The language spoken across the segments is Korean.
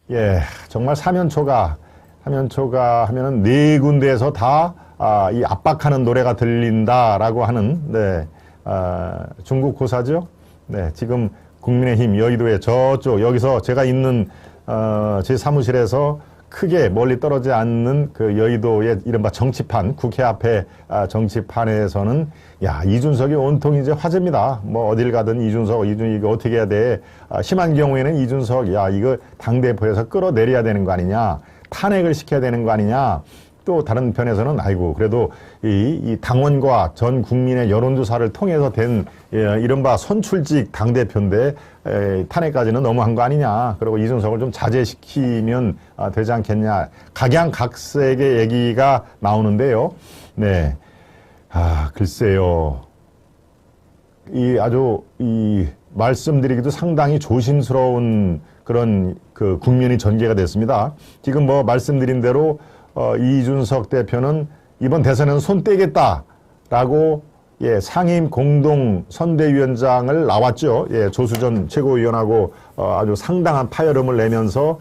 예, 정말 사면초가 하면은 네 군데에서 다, 이 압박하는 노래가 들린다라고 하는, 네, 중국 고사죠. 네, 지금 국민의힘 여의도의 저쪽, 여기서 제가 있는, 제 사무실에서 크게 멀리 떨어지지 않는 그 여의도의 이른바 정치판, 국회 앞에 정치판에서는 야, 이준석이 온통 이제 화제입니다. 뭐 어딜 가든 이준석 이거 어떻게 해야 돼? 심한 경우에는 이준석, 야, 이거 당대표에서 끌어내려야 되는 거 아니냐? 탄핵을 시켜야 되는 거 아니냐? 또 다른 편에서는 아이고 그래도 이 당원과 전 국민의 여론조사를 통해서 된 이른바 선출직 당대표인데 탄핵까지는 너무한 거 아니냐. 그리고 이준석을 좀 자제시키면 되지 않겠냐. 각양각색의 얘기가 나오는데요. 네. 글쎄요. 아주 말씀드리기도 상당히 조심스러운 그런 그 국면이 전개가 됐습니다. 지금 뭐 말씀드린 대로 이준석 대표는 이번 대선에는 손 떼겠다라고 상임 공동 선대위원장을 나왔죠. 조수전 최고위원하고 아주 상당한 파열음을 내면서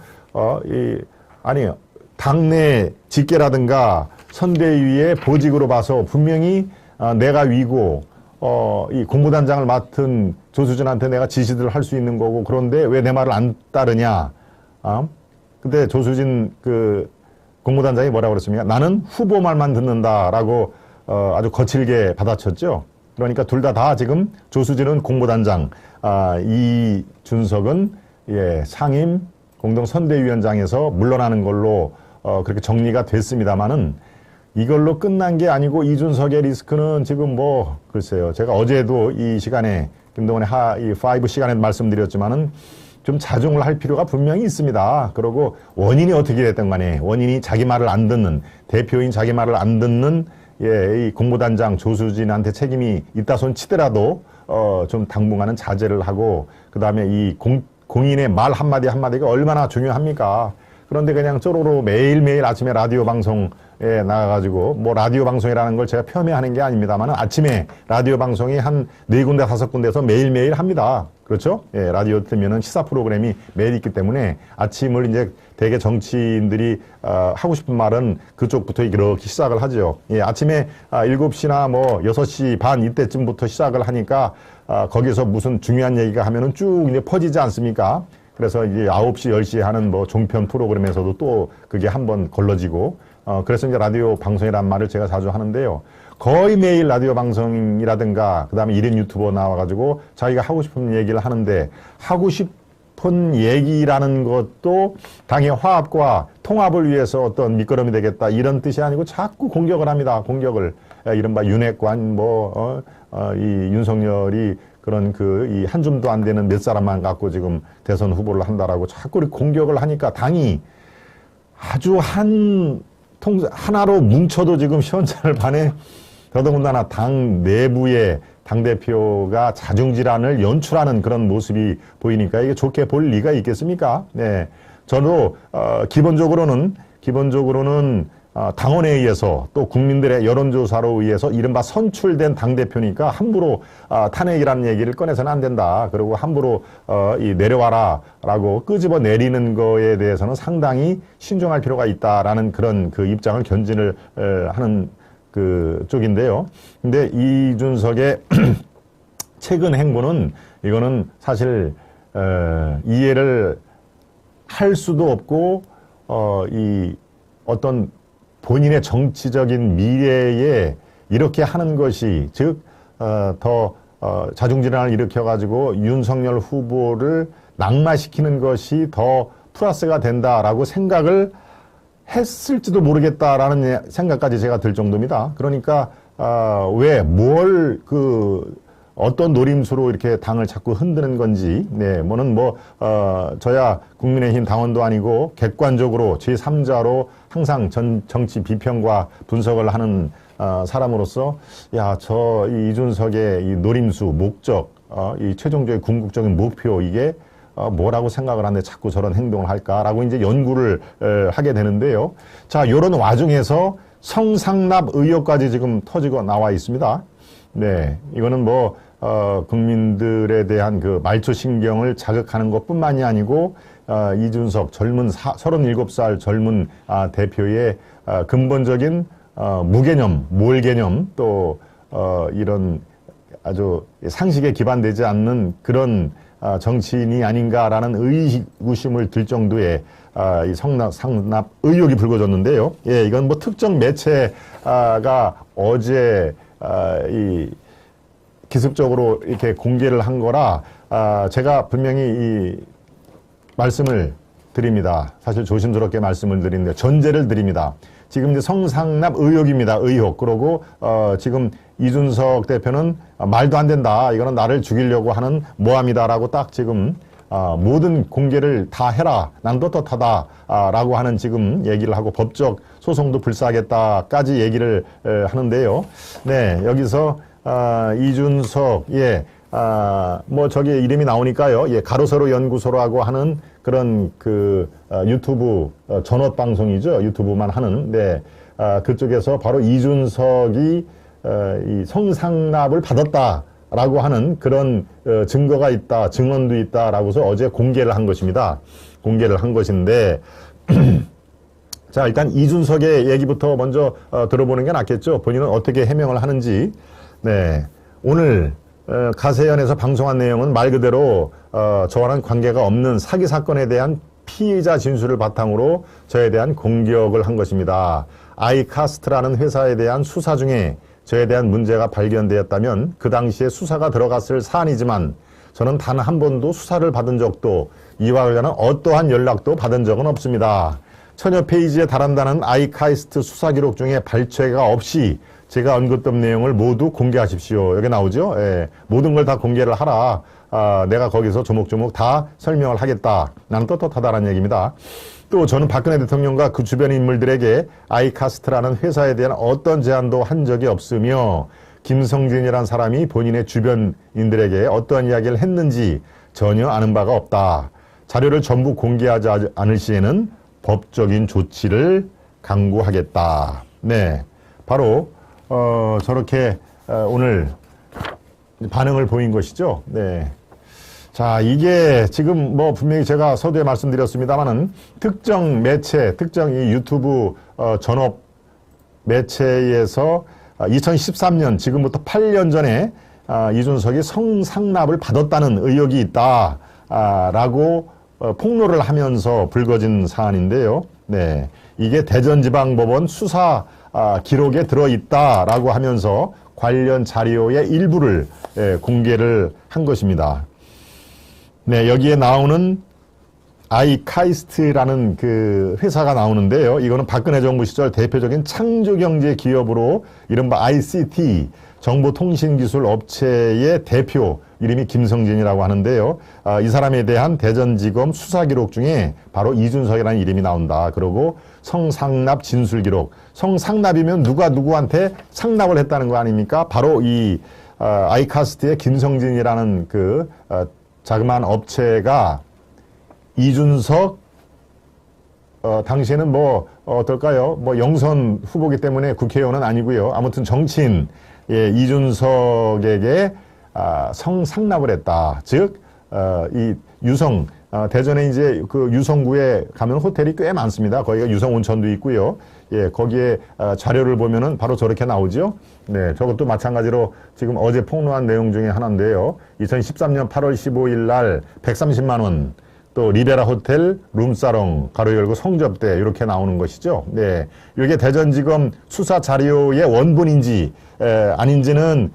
당내 직계라든가 선대위의 보직으로 봐서 분명히 내가 위고 이 공보단장을 맡은 조수진한테 내가 지시들을 할 수 있는 거고 그런데 왜 내 말을 안 따르냐. 근데 조수진 공보단장이 뭐라고 그랬습니까? 나는 후보 말만 듣는다라고 아주 거칠게 받아쳤죠. 그러니까 둘 다 지금 조수진은 공보단장, 이준석은 상임 공동선대위원장에서 물러나는 걸로 그렇게 정리가 됐습니다만은 이걸로 끝난 게 아니고 이준석의 리스크는 지금 뭐 글쎄요. 제가 어제도 이 시간에 김동원의 이 5 시간에 말씀드렸지만은 좀 자중을 할 필요가 분명히 있습니다. 그리고 원인이 어떻게 됐든 간에 원인이 자기 말을 안 듣는 대표인 자기 말을 안 듣는 이 공보단장 조수진한테 책임이 있다 손 치더라도 좀 당분간은 자제를 하고 그다음에 이 공인의 말 한마디 한마디가 얼마나 중요합니까? 그런데 그냥 쪼로로 매일매일 아침에 라디오 방송에 나가가지고 뭐 라디오 방송이라는 걸 제가 폄훼하는 게 아닙니다만 아침에 라디오 방송이 한 4군데 5군데에서 매일매일 합니다. 그렇죠? 라디오 틀면은 시사 프로그램이 매일 있기 때문에 아침을 이제 대개 정치인들이 하고 싶은 말은 그쪽부터 이렇게 시작을 하죠. 아침에 7시나 뭐 6시 반 이때쯤부터 시작을 하니까 거기서 무슨 중요한 얘기가 하면은 쭉 이제 퍼지지 않습니까? 그래서 이제 9시, 10시에 하는 뭐 종편 프로그램에서도 또 그게 한번 걸러지고, 그래서 이제 라디오 방송이란 말을 제가 자주 하는데요. 거의 매일 라디오 방송이라든가, 그 다음에 1인 유튜버 나와가지고 자기가 하고 싶은 얘기를 하는데, 하고 싶은 얘기라는 것도 당의 화합과 통합을 위해서 어떤 밑거름이 되겠다, 이런 뜻이 아니고 자꾸 공격을 합니다. 공격을. 이른바 윤핵관, 이 윤석열이 그런 이 한 줌도 안 되는 몇 사람만 갖고 지금 대선 후보를 한다라고 자꾸 공격을 하니까 당이 아주 하나로 뭉쳐도 지금 시원찮을 판에 더더군다나 당 내부의 당대표가 자중질환을 연출하는 그런 모습이 보이니까 이게 좋게 볼 리가 있겠습니까? 네. 저도, 기본적으로는 당원에 의해서 또 국민들의 여론조사로 의해서 이른바 선출된 당대표니까 함부로 탄핵이라는 얘기를 꺼내서는 안 된다. 그리고 함부로 내려와라 라고 끄집어 내리는 거에 대해서는 상당히 신중할 필요가 있다라는 그런 입장을 견진을 하는 쪽인데요. 근데 이준석의 최근 행보는 이거는 사실 이해를 할 수도 없고 어떤 본인의 정치적인 미래에 이렇게 하는 것이 즉 더 자중질환을 일으켜가지고 윤석열 후보를 낙마시키는 것이 더 플러스가 된다라고 생각을 했을지도 모르겠다라는 생각까지 제가 들 정도입니다. 그러니까 어떤 노림수로 이렇게 당을 자꾸 흔드는 건지, 저야 국민의힘 당원도 아니고 객관적으로 제3자로 항상 정치 비평과 분석을 하는 사람으로서, 이 이준석의 이 노림수, 목적, 이 최종적인 궁극적인 목표, 이게 뭐라고 생각을 하는데 자꾸 저런 행동을 할까라고 이제 연구를 하게 되는데요. 자, 요런 와중에서 성상납 의혹까지 지금 터지고 나와 있습니다. 네, 이거는 국민들에 대한 말초신경을 자극하는 것 뿐만이 아니고, 이준석 젊은 37살 젊은 대표의 근본적인 무개념, 몰개념 또 이런 아주 상식에 기반되지 않는 그런 정치인이 아닌가라는 의구심을 들 정도의 이 상납 의혹이 불거졌는데요. 예, 이건 뭐 특정 매체가 어제 이 기습적으로 이렇게 공개를 한 거라 제가 분명히 이 말씀을 드립니다. 사실 조심스럽게 말씀을 드리는데 전제를 드립니다. 지금 이제 성상납 의혹입니다. 의혹. 그러고 지금 이준석 대표는 말도 안 된다. 이거는 나를 죽이려고 하는 모함이다라고 딱 지금 모든 공개를 다 해라. 난 떳떳하다. 라고 하는 지금 얘기를 하고 법적 소송도 불사하겠다까지 얘기를 하는데요. 네, 여기서 이준석, 예, 뭐 저기 이름이 나오니까요. 예, 가로세로 연구소라고 하는 그런 그 유튜브 전업 방송이죠. 유튜브만 하는. 네, 그쪽에서 바로 이준석이 이 성상납을 받았다라고 하는 그런 증거가 있다, 증언도 있다라고서 어제 공개를 한 것입니다. 공개를 한 것인데. 자, 일단 이준석의 얘기부터 먼저 들어보는 게 낫겠죠. 본인은 어떻게 해명을 하는지. 네, 오늘 가세연에서 방송한 내용은 말 그대로 저와는 관계가 없는 사기 사건에 대한 피의자 진술을 바탕으로 저에 대한 공격을 한 것입니다. 아이카스트라는 회사에 대한 수사 중에 저에 대한 문제가 발견되었다면 그 당시에 수사가 들어갔을 사안이지만 저는 단 한 번도 수사를 받은 적도 이와 관련한 어떠한 연락도 받은 적은 없습니다. 천여 페이지에 달한다는 아이카스트 수사 기록 중에 발췌가 없이 제가 언급된 내용을 모두 공개하십시오. 여기 나오죠? 예, 모든 걸 다 공개를 하라. 내가 거기서 조목조목 다 설명을 하겠다. 나는 떳떳하다는 얘기입니다. 또 저는 박근혜 대통령과 그 주변 인물들에게 아이카스트라는 회사에 대한 어떤 제안도 한 적이 없으며 김성진이라는 사람이 본인의 주변인들에게 어떠한 이야기를 했는지 전혀 아는 바가 없다. 자료를 전부 공개하지 않을 시에는 법적인 조치를 강구하겠다. 네, 바로 저렇게 오늘 반응을 보인 것이죠. 네. 자, 이게 지금 뭐 분명히 제가 서두에 말씀드렸습니다만은 특정 매체, 특정 이 유튜브 전업 매체에서 2013년 지금부터 8년 전에 이준석이 성상납을 받았다는 의혹이 있다라고 폭로를 하면서 불거진 사안인데요. 네, 이게 대전지방법원 수사 기록에 들어있다라고 하면서 관련 자료의 일부를 공개를 한 것입니다. 네, 여기에 나오는 아이카이스트라는 그 회사가 나오는데요. 이거는 박근혜 정부 시절 대표적인 창조경제 기업으로 이른바 ICT 정보통신기술 업체의 대표 이름이 김성진이라고 하는데요. 이 사람에 대한 대전지검 수사 기록 중에 바로 이준석이라는 이름이 나온다. 그리고 성상납 진술 기록. 성상납이면 누가 누구한테 상납을 했다는 거 아닙니까? 바로 이 아이카스트의 김성진이라는 그 자그마한 업체가 이준석 당시에는 뭐 어떨까요? 뭐 영선 후보기 때문에 국회의원은 아니고요. 아무튼 정치인 이준석에게 성상납을 했다. 즉 이 유성 대전에 이제 그 유성구에 가면 호텔이 꽤 많습니다. 거기가 유성 온천도 있고요. 예, 거기에 자료를 보면은 바로 저렇게 나오죠. 네, 저것도 마찬가지로 지금 어제 폭로한 내용 중에 하나인데요. 2013년 8월 15일 날 130만 원, 또 리베라 호텔 룸사롱 가로 열고 성접대 이렇게 나오는 것이죠. 네, 이게 대전지검 수사 자료의 원본인지 아닌지는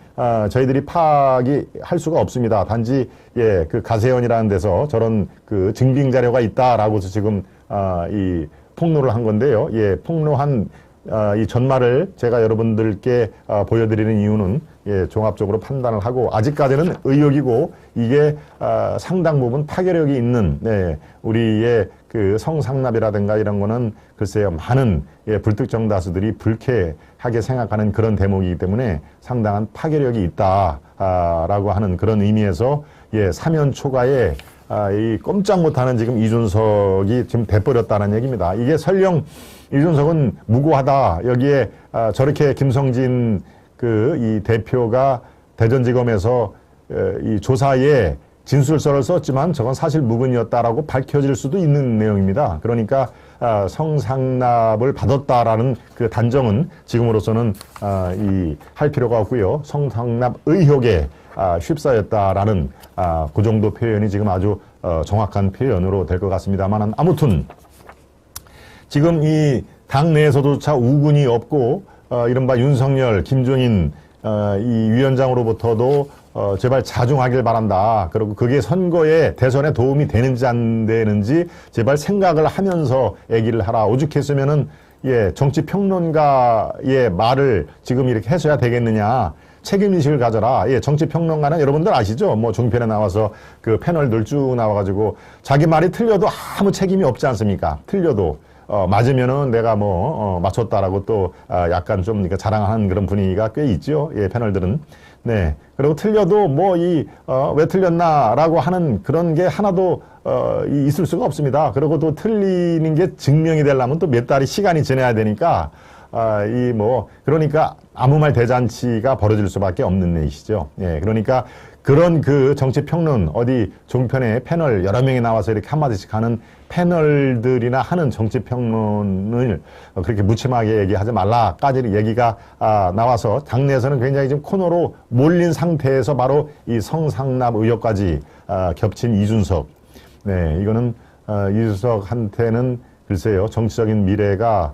저희들이 파악이 할 수가 없습니다. 단지 그 가세연이라는 데서 저런 그 증빙 자료가 있다라고 해서 지금 이 폭로를 한 건데요. 예, 폭로한 이 전말을 제가 여러분들께 보여드리는 이유는 종합적으로 판단을 하고 아직까지는 의혹이고 이게 상당 부분 파괴력이 있는 우리의 그 성상납이라든가 이런 거는 글쎄요 많은 불특정 다수들이 불쾌하게 생각하는 그런 대목이기 때문에 상당한 파괴력이 있다라고 하는 그런 의미에서 사면 초과에 이 꼼짝 못하는 지금 이준석이 지금 돼버렸다는 얘기입니다. 이게 설령 이준석은 무고하다. 여기에 저렇게 김성진 그 이 대표가 대전지검에서 이 조사에 진술서를 썼지만 저건 사실 무근이었다라고 밝혀질 수도 있는 내용입니다. 그러니까 성상납을 받았다라는 그 단정은 지금으로서는 할 필요가 없고요. 성상납 의혹에 휩싸였다라는 그 정도 표현이 지금 아주 정확한 표현으로 될 것 같습니다만, 아무튼 지금 이 당내에서조차 우군이 없고 이른바 윤석열, 김종인 이 위원장으로부터도 제발 자중하길 바란다. 그리고 그게 선거에 대선에 도움이 되는지 안 되는지 제발 생각을 하면서 얘기를 하라. 오죽했으면은 정치 평론가의 말을 지금 이렇게 해서야 되겠느냐. 책임의식을 가져라. 정치 평론가는 여러분들 아시죠? 뭐 종편에 나와서 그 패널들 쭉 나와가지고 자기 말이 틀려도 아무 책임이 없지 않습니까? 틀려도. 맞으면은 내가 맞췄다라고 또 약간 좀 자랑하는 그런 분위기가 꽤 있죠. 패널들은. 네. 그리고 틀려도 왜 틀렸나라고 하는 그런 게 하나도 있을 수가 없습니다. 그리고 또 틀리는 게 증명이 되려면 또 몇 달이 시간이 지나야 되니까 그러니까 아무 말 대잔치가 벌어질 수밖에 없는 얘기시죠. 그러니까 그런 그 정치평론 어디 종편에 패널 여러 명이 나와서 이렇게 한마디씩 하는 패널들이나 하는 정치평론을 그렇게 무침하게 얘기하지 말라까지 얘기가 나와서 당내에서는 굉장히 좀 코너로 몰린 상태에서 바로 이 성상납 의혹까지 겹친 이준석. 네, 이거는 이준석한테는 글쎄요, 정치적인 미래가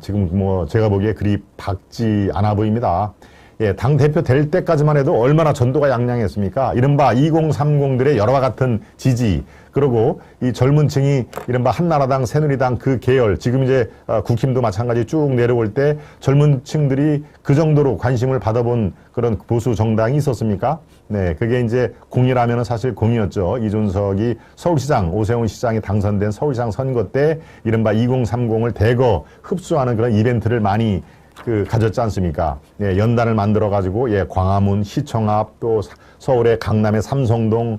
지금 제가 보기에 그리 밝지 않아 보입니다. 당대표 될 때까지만 해도 얼마나 전도가 양양했습니까? 이른바 2030들의 여러와 같은 지지, 그리고 이 젊은 층이 이른바 한나라당, 새누리당 그 계열, 지금 이제 국힘도 마찬가지 쭉 내려올 때 젊은 층들이 그 정도로 관심을 받아본 그런 보수 정당이 있었습니까? 네, 그게 이제 공이라면은 사실 공이었죠. 이준석이 서울시장, 오세훈 시장이 당선된 서울시장 선거 때 이른바 2030을 대거 흡수하는 그런 이벤트를 많이 가졌지 않습니까? 연단을 만들어가지고, 광화문, 시청 앞, 또 서울의 강남의 삼성동,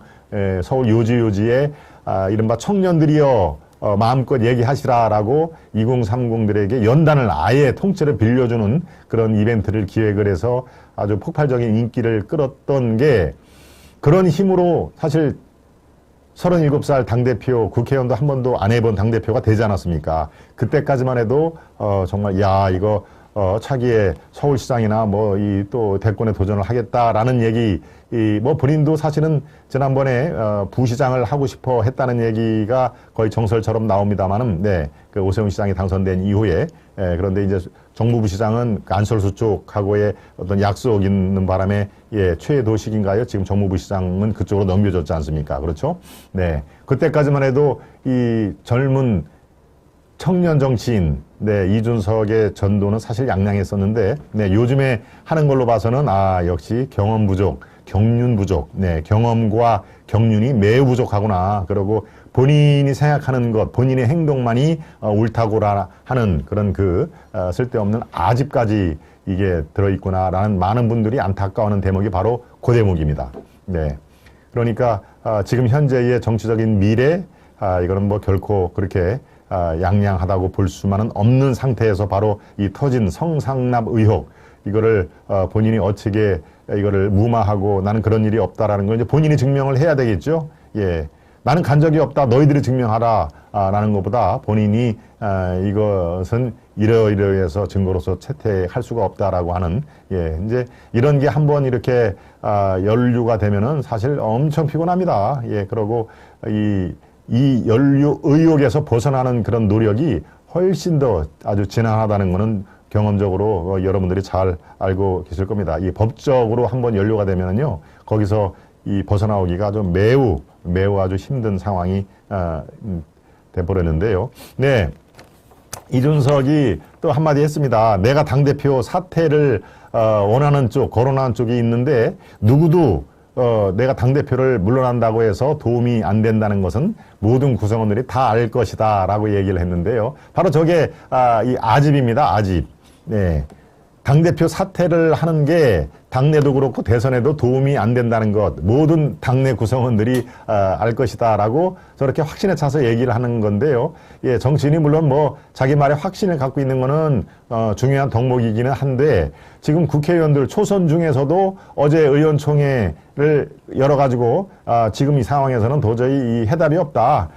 서울 요지에, 이른바 청년들이여, 마음껏 얘기하시라라고 2030들에게 연단을 아예 통째로 빌려주는 그런 이벤트를 기획을 해서 아주 폭발적인 인기를 끌었던 게, 그런 힘으로 사실 37살 당대표, 국회의원도 한 번도 안 해본 당대표가 되지 않았습니까? 그때까지만 해도, 정말, 이거, 차기에 서울시장이나 이 또 대권에 도전을 하겠다라는 얘기, 본인도 사실은 지난번에, 부시장을 하고 싶어 했다는 얘기가 거의 정설처럼 나옵니다만은, 네, 그 오세훈 시장이 당선된 이후에, 그런데 이제 정무부 시장은 안철수 쪽하고의 어떤 약속 있는 바람에, 최도식인가요? 지금 정무부 시장은 그쪽으로 넘겨졌지 않습니까? 그렇죠? 네. 그때까지만 해도 이 젊은 청년 정치인, 이준석의 전도는 사실 양양했었는데, 요즘에 하는 걸로 봐서는, 역시 경험 부족, 경륜 부족, 경험과 경륜이 매우 부족하구나. 그리고 본인이 생각하는 것, 본인의 행동만이 옳다고라 하는 그런 쓸데없는 아집까지 이게 들어있구나라는 많은 분들이 안타까워하는 대목이 바로 그 대목입니다. 네. 그러니까, 지금 현재의 정치적인 미래, 이거는 결코 그렇게 양양하다고 볼 수만은 없는 상태에서 바로 이 터진 성상납 의혹, 이거를 본인이 어떻게 이거를 무마하고 나는 그런 일이 없다라는 걸 이제 본인이 증명을 해야 되겠죠. 나는 간 적이 없다, 너희들이 증명하라 라는 것보다 본인이 이것은 이러이러해서 증거로서 채택할 수가 없다라고 하는, 이제 이런 게 한번 이렇게 연루가 되면은 사실 엄청 피곤합니다. 그러고 이 연루 의혹에서 벗어나는 그런 노력이 훨씬 더 아주 지난하다는 것은 경험적으로 여러분들이 잘 알고 계실 겁니다. 이 법적으로 한번 연루가 되면은요, 거기서 이 벗어나오기가 좀 매우 아주 힘든 상황이 돼버렸는데요. 네. 이준석이 또 한마디 했습니다. 내가 당대표 사퇴를 원하는 쪽, 거론하는 쪽이 있는데 누구도 내가 당대표를 물러난다고 해서 도움이 안 된다는 것은 모든 구성원들이 다 알 것이다 라고 얘기를 했는데요. 바로 저게 이 아집입니다. 아집. 네. 당대표 사퇴를 하는 게 당내도 그렇고 대선에도 도움이 안 된다는 것, 모든 당내 구성원들이 알 것이다라고 저렇게 확신에 차서 얘기를 하는 건데요. 예, 정치인이 물론 뭐 자기 말에 확신을 갖고 있는 거는 중요한 덕목이기는 한데, 지금 국회의원들 초선 중에서도 어제 의원총회를 열어가지고 지금 이 상황에서는 도저히 이 해답이 없다.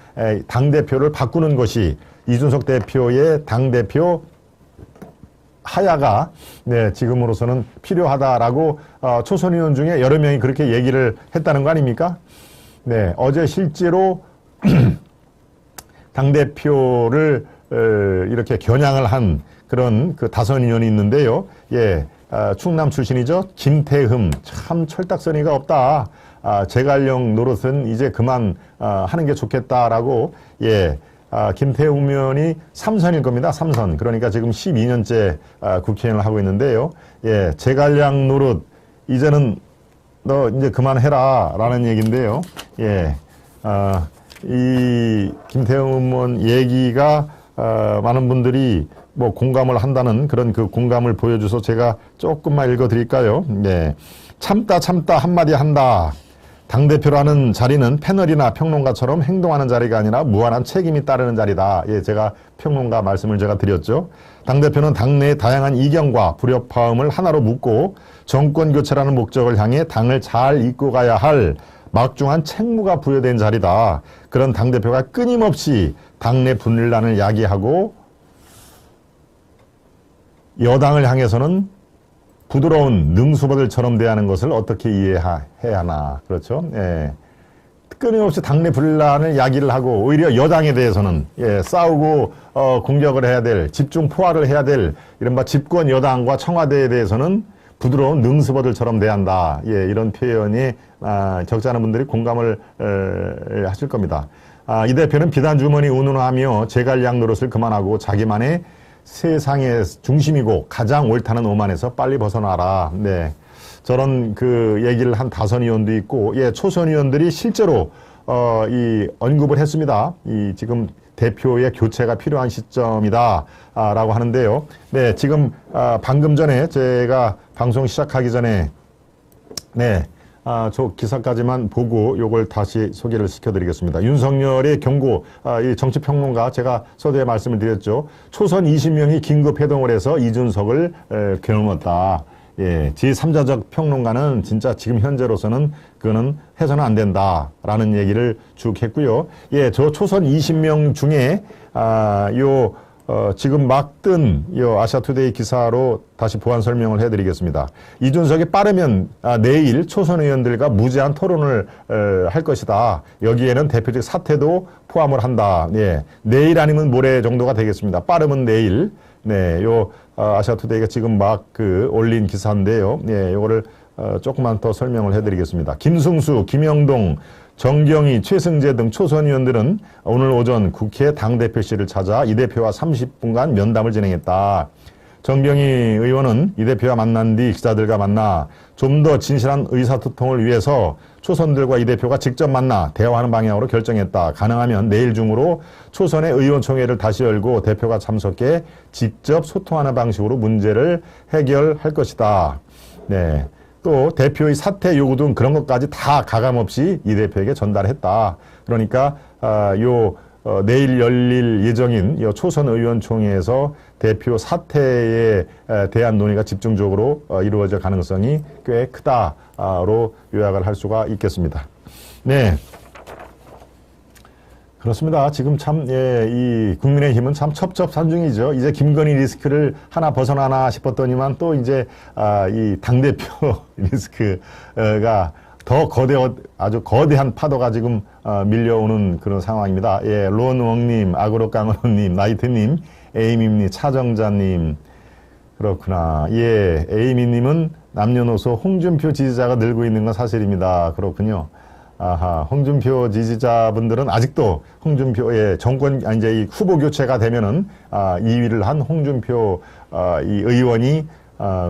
당대표를 바꾸는 것이 이준석 대표의 당대표 하야가 지금으로서는 필요하다라고 초선 의원 중에 여러 명이 그렇게 얘기를 했다는 거 아닙니까? 네, 어제 실제로 당대표를 이렇게 겨냥을 한 그런 그 다선 의원이 있는데요. 예, 충남 출신이죠. 김태흠. 참 철딱서니가 없다. 제갈령 노릇은 이제 그만 하는 게 좋겠다라고, 예. 김태흠 의원이 3선일 겁니다. 3선. 그러니까 지금 12년째 국회의원을 하고 있는데요. 예, 제갈량 노릇 이제는 너 이제 그만해라 라는 얘기인데요. 예, 이 김태흠 의원 얘기가 많은 분들이 뭐 공감을 한다는 그런 그 공감을 보여줘서 제가 조금만 읽어드릴까요? 예, 참다 한마디 한다. 당대표라는 자리는 패널이나 평론가처럼 행동하는 자리가 아니라 무한한 책임이 따르는 자리다. 예, 제가 평론가 말씀을 제가 드렸죠. 당대표는 당내의 다양한 이견과 불협화음을 하나로 묶고 정권 교체라는 목적을 향해 당을 잘 이끌고 가야 할 막중한 책무가 부여된 자리다. 그런 당대표가 끊임없이 당내 분란을 야기하고 여당을 향해서는 부드러운 능수보들처럼 대하는 것을 어떻게 이해해야 하나. 그렇죠? 예. 끊임없이 당내 분란을 야기를 하고 오히려 여당에 대해서는 싸우고 공격을 해야 될, 집중 포화를 해야 될 이른바 집권 여당과 청와대에 대해서는 부드러운 능수보들처럼 대한다. 예, 이런 표현이 적지 않은 분들이 공감을 하실 겁니다. 이 대표는 비단 주머니 운운하며 제갈량 노릇을 그만하고 자기만의 세상의 중심이고 가장 옳다는 오만에서 빨리 벗어나라. 네. 저런 그 얘기를 한 다선 의원도 있고, 예, 초선 의원들이 실제로, 이 언급을 했습니다. 이 지금 대표의 교체가 필요한 시점이다. 라고 하는데요. 네, 지금, 방금 전에 제가 방송 시작하기 전에, 네. 저 기사까지만 보고 요걸 다시 소개를 시켜드리겠습니다. 윤석열의 경고, 이 정치평론가 제가 서두에 말씀을 드렸죠. 초선 20명이 긴급 회동을 해서 이준석을 겨누었다. 예, 제3자적 평론가는 진짜 지금 현재로서는 그거는 해서는 안 된다라는 얘기를 쭉 했고요. 예, 저 초선 20명 중에 지금 막 뜬 아시아투데이 기사로 다시 보완 설명을 해드리겠습니다. 이준석이 빠르면 내일 초선 의원들과 무제한 토론을 할 것이다. 여기에는 대표직 사퇴도 포함을 한다. 예, 내일 아니면 모레 정도가 되겠습니다. 빠르면 내일. 네, 아시아투데이가 지금 막 올린 기사인데요. 예, 요거를 조금만 더 설명을 해드리겠습니다. 김승수, 김영동, 정경희, 최승재 등 초선 의원들은 오늘 오전 국회 당대표실을 찾아 이 대표와 30분간 면담을 진행했다. 정경희 의원은 이 대표와 만난 뒤 기자들과 만나 좀 더 진실한 의사소통을 위해서 초선들과 이 대표가 직접 만나 대화하는 방향으로 결정했다. 가능하면 내일 중으로 초선의 의원총회를 다시 열고 대표가 참석해 직접 소통하는 방식으로 문제를 해결할 것이다. 네. 또 대표의 사퇴 요구 등 그런 것까지 다 가감없이 이 대표에게 전달했다. 그러니까 내일 열릴 예정인 초선 의원총회에서 대표 사퇴에 대한 논의가 집중적으로 이루어질 가능성이 꽤 크다로 요약을 할 수가 있겠습니다. 네. 그렇습니다. 지금 참, 이 국민의힘은 참 첩첩산중이죠. 이제 김건희 리스크를 하나 벗어나나 싶었더니만 또 이제, 이 당대표 리스크가 더 아주 거대한 파도가 지금, 밀려오는 그런 상황입니다. 예, 론웡님, 아그로깡어님, 나이트님, 에이미님, 차정자님. 그렇구나. 예, 에이미님은 남녀노소 홍준표 지지자가 늘고 있는 건 사실입니다. 그렇군요. 아하, 홍준표 지지자분들은 아직도 홍준표의 이제 이 후보 교체가 되면은, 2위를 한 홍준표, 이 의원이,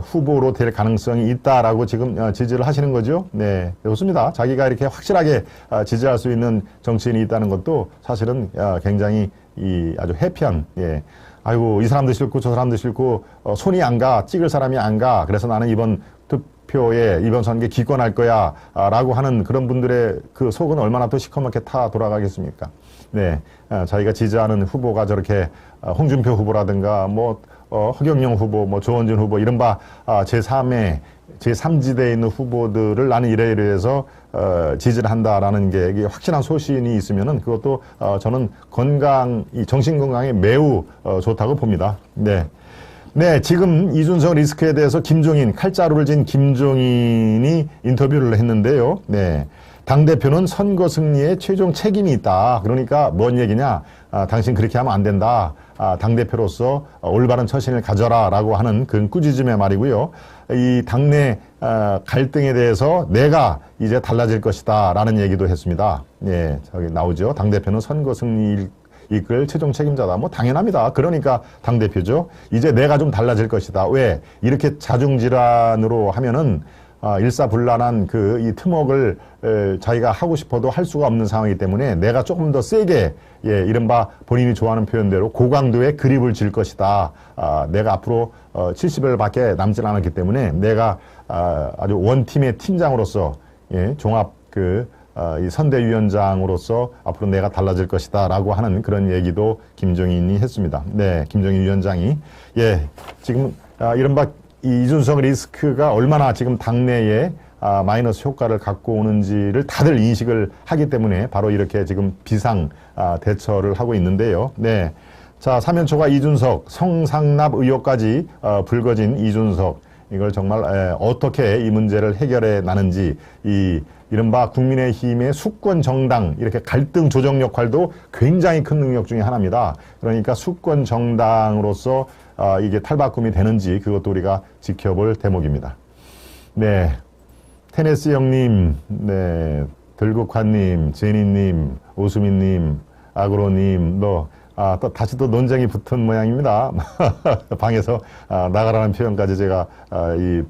후보로 될 가능성이 있다라고 지금 지지를 하시는 거죠. 네, 좋습니다. 자기가 이렇게 확실하게 지지할 수 있는 정치인이 있다는 것도 사실은 굉장히 아주 해피한, 예, 아이고, 이 사람도 싫고 저 사람도 싫고 손이 안 가, 찍을 사람이 안 가. 그래서 나는 이번 투표에 이번 선거에 기권할 거야 라고 하는 그런 분들의 그 속은 얼마나 또 시커멓게 타 돌아가겠습니까? 네, 자기가 지지하는 후보가 저렇게 홍준표 후보라든가 뭐 허경영 후보, 뭐 조원진 후보 이른바 제3의 제3지대에 있는 후보들을 나는 이래서 지지를 한다라는 게 이게 확실한 소신이 있으면은 그것도 저는 이 정신 건강에 매우 좋다고 봅니다. 네. 네, 지금 이준석 리스크에 대해서 칼자루를 쥔 김종인이 인터뷰를 했는데요. 네. 당대표는 선거 승리에 최종 책임이 있다. 그러니까 뭔 얘기냐? 당신 그렇게 하면 안 된다. 당대표로서 올바른 처신을 가져라. 라고 하는 그런 꾸짖음의 말이고요. 이 당내 갈등에 대해서 내가 이제 달라질 것이다. 라는 얘기도 했습니다. 예, 저기 나오죠. 당대표는 선거 승리 이끌 최종 책임자다. 뭐 당연합니다. 그러니까 당대표죠. 이제 내가 좀 달라질 것이다. 왜? 이렇게 자중질환으로 하면은 일사불란한 이 트먹을 자기가 하고 싶어도 할 수가 없는 상황이기 때문에 내가 조금 더 세게 이른바 본인이 좋아하는 표현대로 고강도의 그립을 질 것이다. 내가 앞으로 70일밖에 남질 않았기 때문에 내가 아주 원팀의 팀장으로서 종합 이 선대위원장으로서 앞으로 내가 달라질 것이다 라고 하는 그런 얘기도 김종인이 했습니다. 네, 김종인 위원장이 지금 이른바 이준석 리스크가 얼마나 지금 당내에 마이너스 효과를 갖고 오는지를 다들 인식을 하기 때문에 바로 이렇게 지금 비상 대처를 하고 있는데요. 네. 자, 사면초가 이준석, 성상납 의혹까지 불거진 이준석. 이걸 정말 어떻게 이 문제를 해결해 나는지 이른바 국민의힘의 수권 정당 이렇게 갈등 조정 역할도 굉장히 큰 능력 중에 하나입니다. 그러니까 수권 정당으로서 이게 탈바꿈이 되는지 그것도 우리가 지켜볼 대목입니다. 네, 테네스 형님, 네, 들국화님, 제니님, 오수민님, 아그로님, 또 다시 또 논쟁이 붙은 모양입니다. 방에서 나가라는 표현까지 제가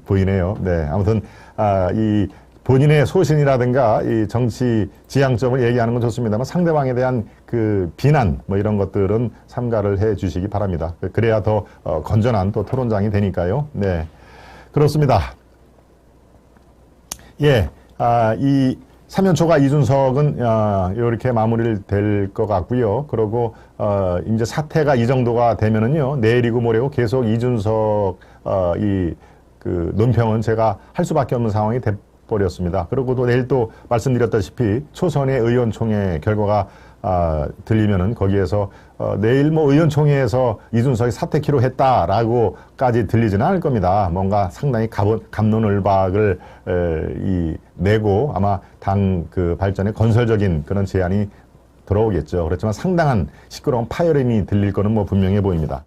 보이네요. 네, 아무튼 이 본인의 소신이라든가 이 정치 지향점을 얘기하는 건 좋습니다만 상대방에 대한 그 비난 뭐 이런 것들은 삼가를 해 주시기 바랍니다. 그래야 더 건전한 또 토론장이 되니까요. 네, 그렇습니다. 예, 이 사면초가 이준석은 이렇게 마무리를 될 것 같고요. 그리고 이제 사태가 이 정도가 되면은요 내일이고 모레고 계속 이준석 논평은 제가 할 수밖에 없는 상황이 돼버렸습니다. 그리고 또 내일 또 말씀드렸다시피 초선의 의원총회 결과가 들리면은 거기에서 내일 뭐 의원총회에서 이준석이 사퇴키로 했다라고까지 들리지는 않을 겁니다. 뭔가 상당히 갑론을박을 내고 아마 당 발전에 건설적인 그런 제안이 들어오겠죠. 그렇지만 상당한 시끄러운 파열음이 들릴 거는 뭐 분명해 보입니다.